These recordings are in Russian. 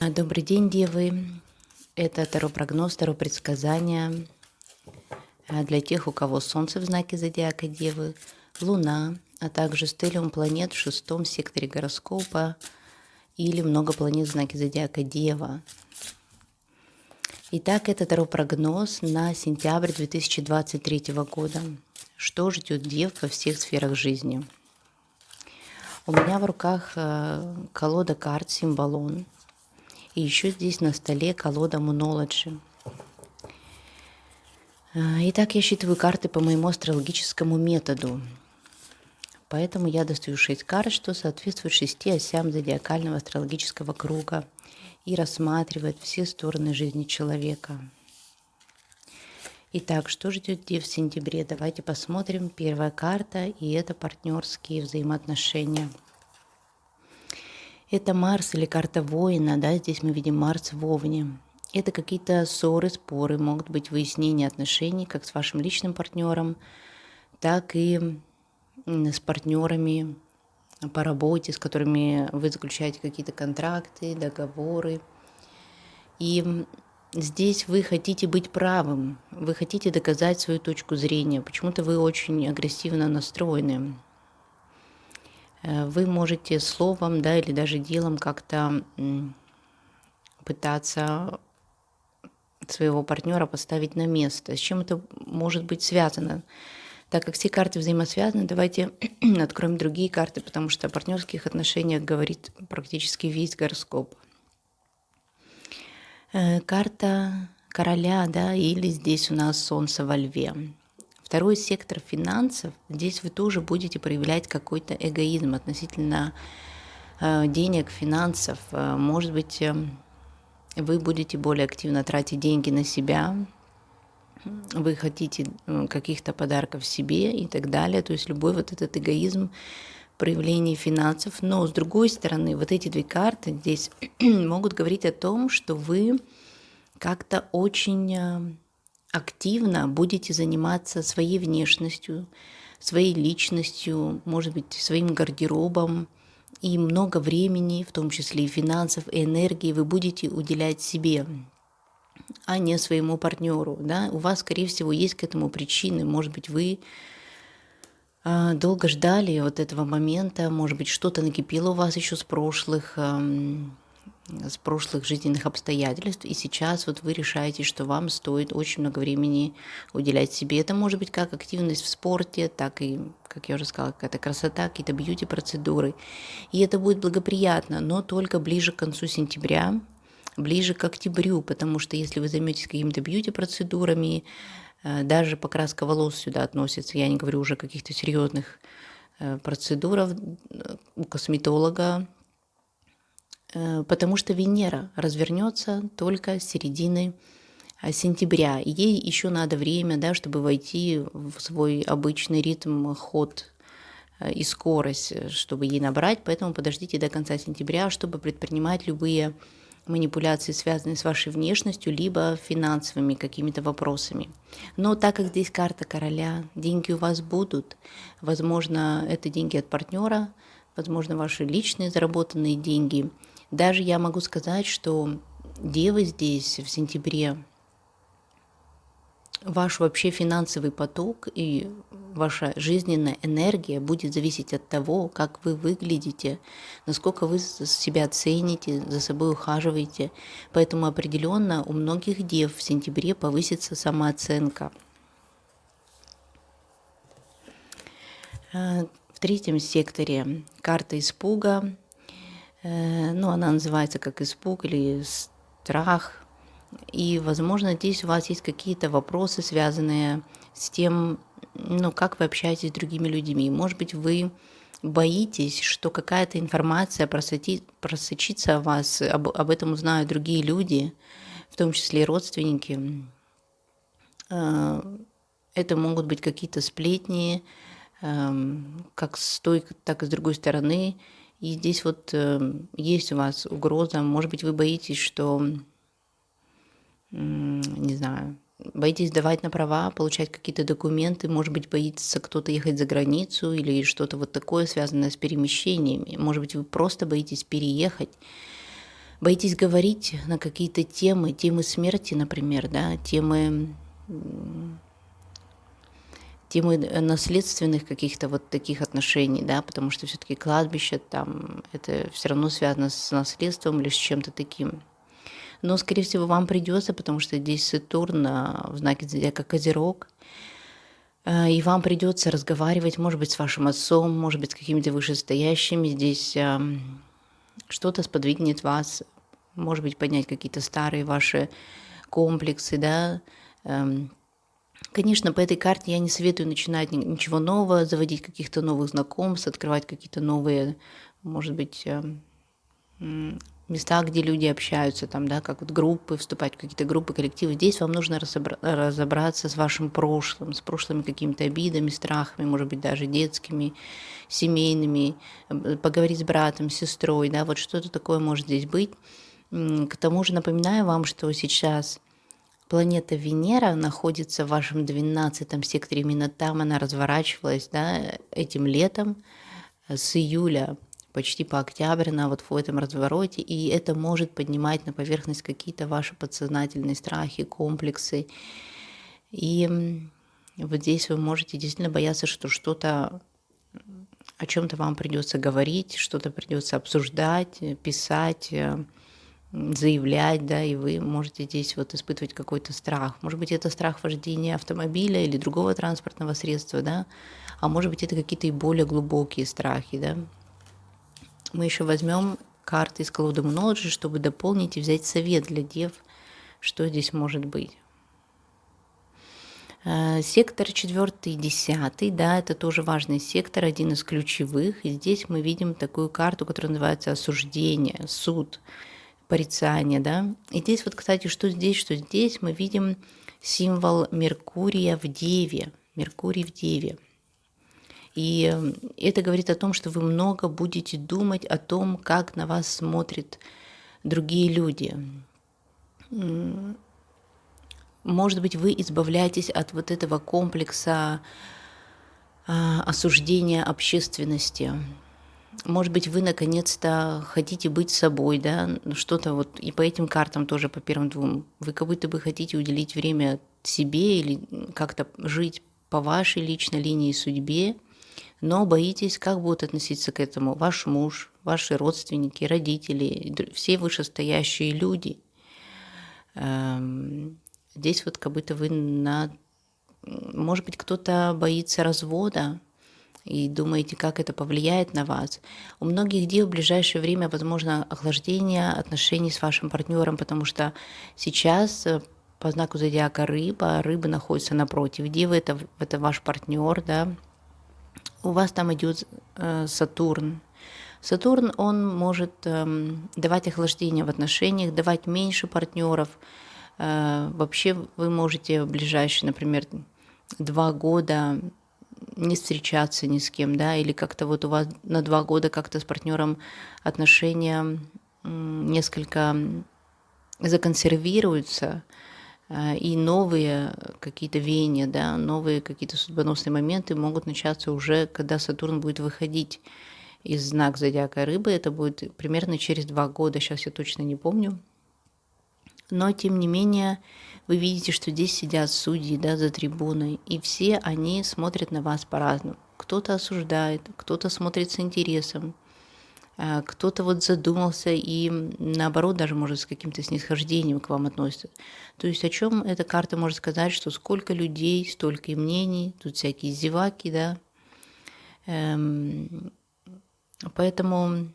Добрый день, Девы. Это Таро-прогноз, Таро-предсказания для тех, у кого Солнце в знаке зодиака Девы, Луна, а также стеллиум планет в шестом секторе гороскопа или много планет в знаке зодиака Дева. Итак, это Таро-прогноз на сентябрь 2023 года. Что ждет Дев во всех сферах жизни? У меня в руках колода карт Символон. И еще здесь на столе колода Moonology. Итак, я считываю карты по моему астрологическому методу. Поэтому я достаю 6 карт, что соответствует 6 осям зодиакального астрологического круга и рассматривает все стороны жизни человека. Итак, что ждет Дев в сентябре? Давайте посмотрим. Первая карта, и это партнерские взаимоотношения. Это Марс или карта воина, да, здесь мы видим Марс в Овне. Это какие-то ссоры, споры, могут быть выяснения отношений как с вашим личным партнером, так и с партнерами по работе, с которыми вы заключаете какие-то контракты, договоры. И здесь вы хотите быть правым, вы хотите доказать свою точку зрения. Почему-то вы очень агрессивно настроены. Вы можете словом, да, или даже делом как-то пытаться своего партнера поставить на место. С чем это может быть связано? Так как все карты взаимосвязаны, давайте откроем другие карты, потому что о партнерских отношениях говорит практически весь гороскоп. Карта короля, да, или здесь у нас Солнце во Льве. Второй сектор финансов. Здесь вы тоже будете проявлять какой-то эгоизм относительно денег, финансов. Может быть, вы будете более активно тратить деньги на себя, вы хотите каких-то подарков себе и так далее. То есть любой вот этот эгоизм, проявление финансов. Но с другой стороны, вот эти две карты здесь могут говорить о том, что вы как-то очень активно будете заниматься своей внешностью, своей личностью, может быть, своим гардеробом, и много времени, в том числе и финансов, и энергии вы будете уделять себе, а не своему партнеру. Да? У вас, скорее всего, есть к этому причины. Может быть, вы долго ждали вот этого момента, может быть, что-то накипело у вас еще с прошлых жизненных обстоятельств, и сейчас вот вы решаете, что вам стоит очень много времени уделять себе. Это может быть как активность в спорте, так и, как я уже сказала, какая-то красота, какие-то бьюти-процедуры. И это будет благоприятно, но только ближе к концу сентября, ближе к октябрю, потому что если вы займетесь какими-то бьюти-процедурами, даже покраска волос сюда относится, я не говорю уже о каких-то серьезных процедурах у косметолога, потому что Венера развернется только с середины сентября. И ей еще надо время, да, чтобы войти в свой обычный ритм, ход и скорость, чтобы ей набрать. Поэтому подождите до конца сентября, чтобы предпринимать любые манипуляции, связанные с вашей внешностью, либо финансовыми какими-то вопросами. Но так как здесь карта короля, деньги у вас будут. Возможно, это деньги от партнера, возможно, ваши личные заработанные деньги. Даже я могу сказать, что девы здесь в сентябре, ваш вообще финансовый поток и ваша жизненная энергия будет зависеть от того, как вы выглядите, насколько вы себя цените, за собой ухаживаете. Поэтому определенно у многих дев в сентябре повысится самооценка. В третьем секторе карта испуга. Она называется как испуг или страх. И, возможно, здесь у вас есть какие-то вопросы, связанные с тем, как вы общаетесь с другими людьми. Может быть, вы боитесь, что какая-то информация просочится о вас, об этом узнают другие люди, в том числе и родственники. Это могут быть какие-то сплетни, как с той, так и с другой стороны. И здесь вот есть у вас угроза. Может быть, вы боитесь, что, не знаю, боитесь давать на права, получать какие-то документы, может быть, боится кто-то ехать за границу или что-то вот такое, связанное с перемещениями. Может быть, вы просто боитесь переехать. боитесь говорить на какие-то темы смерти, например, да, темы наследственных каких-то вот таких отношений, да, потому что все-таки кладбище там, это все равно связано с наследством или с чем-то таким. Но, скорее всего, вам придется, потому что здесь Сатурн в знаке зодиака Козерог, и вам придется разговаривать, может быть, с вашим отцом, может быть, с какими-то вышестоящими. Здесь что-то сподвигнет вас, может быть, поднять какие-то старые ваши комплексы, да. Конечно, по этой карте я не советую начинать ничего нового, заводить каких-то новых знакомств, открывать какие-то новые, может быть, места, где люди общаются, там, да, как вот группы, вступать в какие-то группы, коллективы. Здесь вам нужно разобраться с вашим прошлым, с прошлыми какими-то обидами, страхами, может быть, даже детскими, семейными, поговорить с братом, с сестрой, да, вот что-то такое может здесь быть. К тому же напоминаю вам, что сейчас планета Венера находится в вашем 12 секторе, именно там она разворачивалась, да, этим летом, с июля почти по октябрь она вот в этом развороте, и это может поднимать на поверхность какие-то ваши подсознательные страхи, комплексы. И вот здесь вы можете действительно бояться, что что-то, о чем-то вам придется говорить, что-то придется обсуждать, писать, заявлять, да, и вы можете здесь вот испытывать какой-то страх. Может быть, это страх вождения автомобиля или другого транспортного средства, да, а может быть, это какие-то и более глубокие страхи, да. Мы еще возьмем карты из колоды Moonology, чтобы дополнить и взять совет для дев, что здесь может быть. Сектор 4 и 10, да, это тоже важный сектор, один из ключевых. И здесь мы видим такую карту, которая называется осуждение, суд, порицание, да. И здесь вот, кстати, что здесь мы видим символ Меркурия в Деве, Меркурий в Деве. И это говорит о том, что вы много будете думать о том, как на вас смотрят другие люди. Может быть, вы избавляетесь от вот этого комплекса осуждения общественности. Может быть, вы наконец-то хотите быть собой, да, что-то вот, и по этим картам тоже, по первым двум, вы как будто бы хотите уделить время себе или как-то жить по вашей личной линии судьбе, но боитесь, как будут относиться к этому ваш муж, ваши родственники, родители, все вышестоящие люди. Здесь вот как будто вы может быть, кто-то боится развода и думаете, как это повлияет на вас. У многих дев в ближайшее время возможно охлаждение отношений с вашим партнером, потому что сейчас по знаку зодиака рыбы находятся напротив девы, это ваш партнер, да. У вас там идет Сатурн. Сатурн, он может давать охлаждение в отношениях, давать меньше партнеров. Вообще вы можете в ближайшие, например, 2 года не встречаться ни с кем, да, или как-то вот у вас на 2 года как-то с партнером отношения несколько законсервируются, и новые какие-то веяния, да, новые какие-то судьбоносные моменты могут начаться уже, когда Сатурн будет выходить из знака зодиака Рыбы. Это будет примерно через 2 года, сейчас я точно не помню. Но, тем не менее, вы видите, что здесь сидят судьи, да, за трибуной, и все они смотрят на вас по-разному. Кто-то осуждает, кто-то смотрит с интересом, кто-то вот задумался и наоборот даже может с каким-то снисхождением к вам относится. То есть о чем эта карта может сказать, что сколько людей, столько и мнений, тут всякие зеваки, да. Поэтому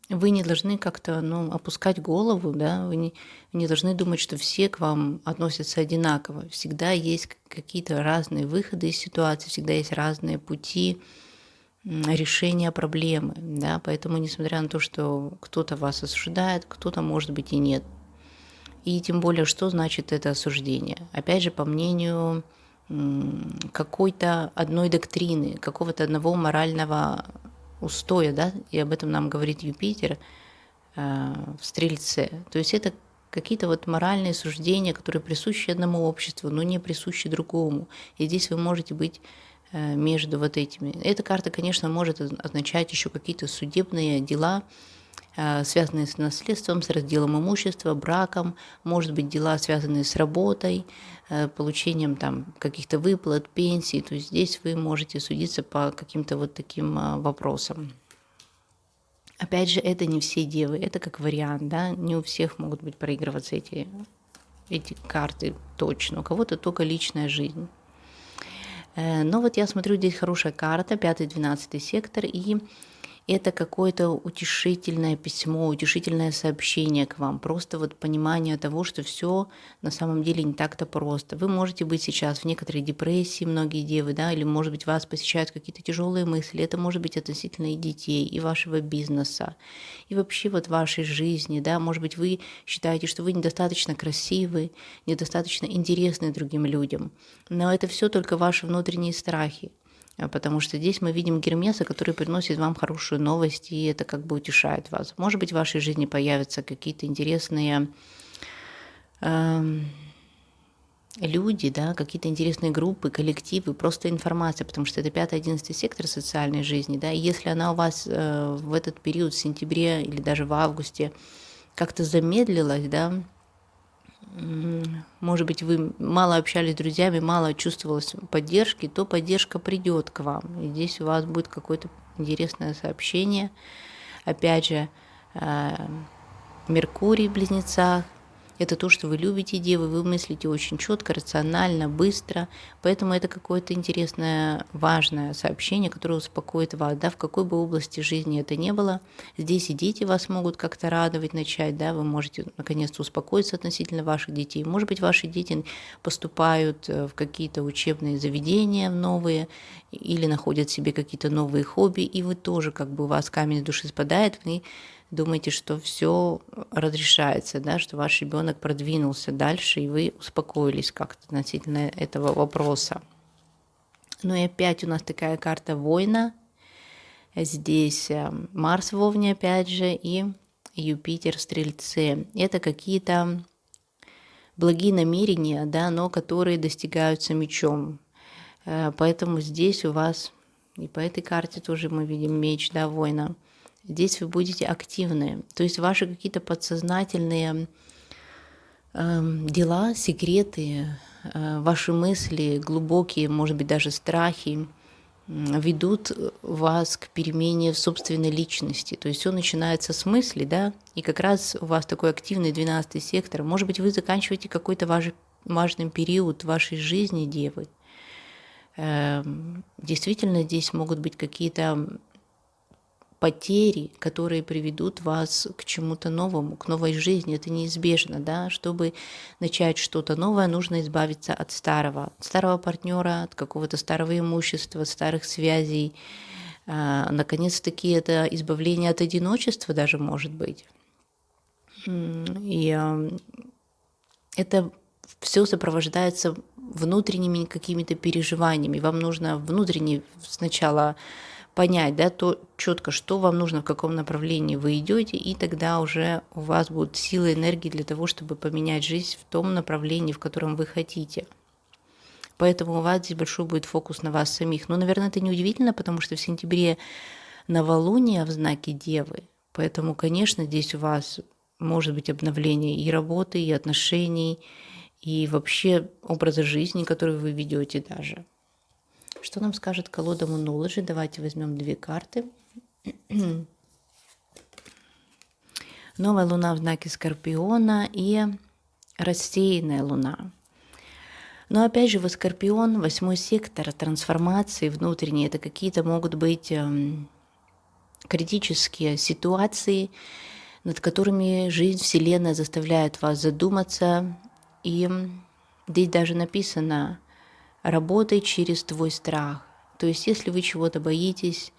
вы не должны как-то опускать голову, да, вы не должны думать, что все к вам относятся одинаково. Всегда есть какие-то разные выходы из ситуации, всегда есть разные пути решения проблемы, да, поэтому несмотря на то, что кто-то вас осуждает, кто-то, может быть, и нет. И тем более, что значит это осуждение? Опять же, по мнению какой-то одной доктрины, какого-то одного морального устоя, да, и об этом нам говорит Юпитер в Стрельце. То есть это какие-то вот моральные суждения, которые присущи одному обществу, но не присущи другому. И здесь вы можете быть между вот этими. Эта карта, конечно, может означать еще какие-то судебные дела, связанные с наследством, с разделом имущества, браком, может быть, дела, связанные с работой, получением там каких-то выплат, пенсий. То есть здесь вы можете судиться по каким-то вот таким вопросам. Опять же, это не все девы, это как вариант, да, не у всех могут быть проигрываться эти карты точно, у кого-то только личная жизнь. Но вот я смотрю, здесь хорошая карта, 5-12 сектор, и это какое-то утешительное письмо, утешительное сообщение к вам, просто вот понимание того, что все на самом деле не так-то просто. Вы можете быть сейчас в некоторой депрессии, многие девы, да, или, может быть, вас посещают какие-то тяжелые мысли. Это может быть относительно и детей, и вашего бизнеса, и вообще вот вашей жизни, да. Может быть, вы считаете, что вы недостаточно красивы, недостаточно интересны другим людям, но это все только ваши внутренние страхи. Потому что здесь мы видим Гермеса, который приносит вам хорошую новость, и это как бы утешает вас. Может быть, в вашей жизни появятся какие-то интересные люди, да, какие-то интересные группы, коллективы, просто информация, потому что это 5-11 сектор социальной жизни, да, и если она у вас в этот период, в сентябре или даже в августе, как-то замедлилась, да, может быть, вы мало общались с друзьями, мало чувствовалось поддержки, то поддержка придет к вам. И здесь у вас будет какое-то интересное сообщение. Опять же, Меркурий в Близнецах. Это то, что вы любите, девы, вы мыслите очень четко, рационально, быстро, поэтому это какое-то интересное, важное сообщение, которое успокоит вас, да, в какой бы области жизни это ни было. Здесь и дети вас могут как-то радовать, начать, да, вы можете наконец-то успокоиться относительно ваших детей. Может быть, ваши дети поступают в какие-то учебные заведения новые или находят себе какие-то новые хобби, и вы тоже, как бы у вас камень с души спадает, вы думаете, что все разрешается, да, что ваш ребенок продвинулся дальше, и вы успокоились как-то относительно этого вопроса. Ну и опять у нас такая карта воина. Здесь Марс в Овне, опять же, и Юпитер в Стрельце. Это какие-то благие намерения, да, но которые достигаются мечом. Поэтому здесь у вас, и по этой карте тоже мы видим меч, да, воина. Здесь вы будете активны. То есть ваши какие-то подсознательные дела, секреты, ваши мысли, глубокие, может быть, даже страхи, ведут вас к перемене в собственной личности. То есть все начинается с мысли, да, и как раз у вас такой активный 12-й сектор. Может быть, вы заканчиваете какой-то важный период вашей жизни, девы. Действительно, здесь могут быть какие-то потери, которые приведут вас к чему-то новому, к новой жизни. Это неизбежно, да. Чтобы начать что-то новое, нужно избавиться от старого партнера, от какого-то старого имущества, от старых связей. Наконец-таки это избавление от одиночества даже может быть. И это все сопровождается внутренними какими-то переживаниями. Вам нужно внутренне сначала понять, да, то четко, что вам нужно, в каком направлении вы идете, и тогда уже у вас будут силы, энергии для того, чтобы поменять жизнь в том направлении, в котором вы хотите. Поэтому у вас здесь большой будет фокус на вас самих. Ну, наверное, это неудивительно, потому что в сентябре новолуние в знаке Девы. Поэтому, конечно, здесь у вас может быть обновление и работы, и отношений, и вообще образа жизни, который вы ведете даже. Что нам скажет колода Moonology? Давайте возьмем 2 карты. Новая луна в знаке Скорпиона и рассеянная луна. Но опять же, Скорпион, 8-й сектор трансформации внутренней, это какие-то могут быть критические ситуации, над которыми жизнь, Вселенная заставляет вас задуматься. И здесь даже написано: работай через твой страх. То есть, если вы чего-то боитесь,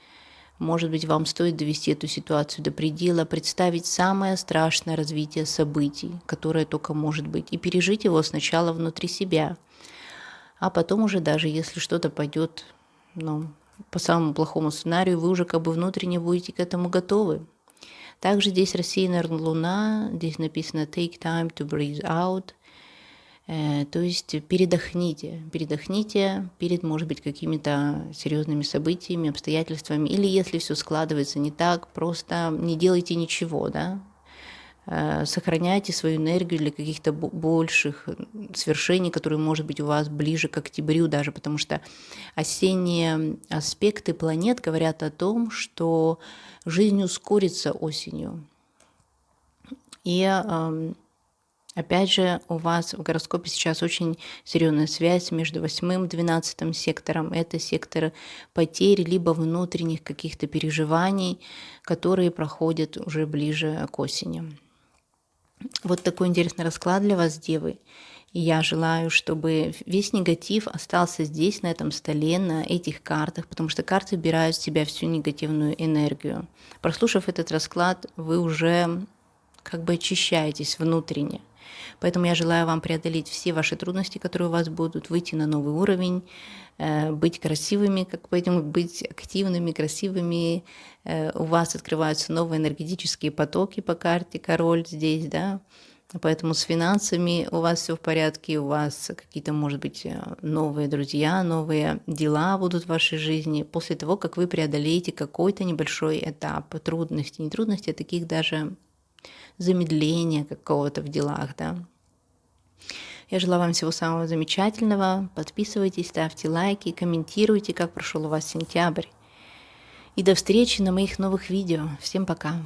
может быть, вам стоит довести эту ситуацию до предела, представить самое страшное развитие событий, которое только может быть, и пережить его сначала внутри себя. А потом уже даже если что-то пойдет, по самому плохому сценарию, вы уже как бы внутренне будете к этому готовы. Также здесь рассеянная луна, здесь написано «Take time to breathe out». То есть передохните перед, может быть, какими-то серьезными событиями, обстоятельствами. Или если все складывается не так, просто не делайте ничего, да. Сохраняйте свою энергию для каких-то больших свершений, которые, может быть, у вас ближе к октябрю даже, потому что осенние аспекты планет говорят о том, что жизнь ускорится осенью. И опять же, у вас в гороскопе сейчас очень серьезная связь между 8 и 12 сектором. Это секторы потерь, либо внутренних каких-то переживаний, которые проходят уже ближе к осени. Вот такой интересный расклад для вас, девы. И я желаю, чтобы весь негатив остался здесь, на этом столе, на этих картах, потому что карты вбирают в себя всю негативную энергию. Прослушав этот расклад, вы уже как бы очищаетесь внутренне. Поэтому я желаю вам преодолеть все ваши трудности, которые у вас будут, выйти на новый уровень, быть красивыми, как пойдем, быть активными, красивыми. У вас открываются новые энергетические потоки по карте король здесь, да. Поэтому с финансами у вас все в порядке, у вас какие-то, может быть, новые друзья, новые дела будут в вашей жизни после того, как вы преодолеете какой-то небольшой этап трудностей, не трудностей, а таких даже замедления какого-то в делах, да. Я желаю вам всего самого замечательного. Подписывайтесь, ставьте лайки, комментируйте, как прошел у вас сентябрь. И до встречи на моих новых видео. Всем пока!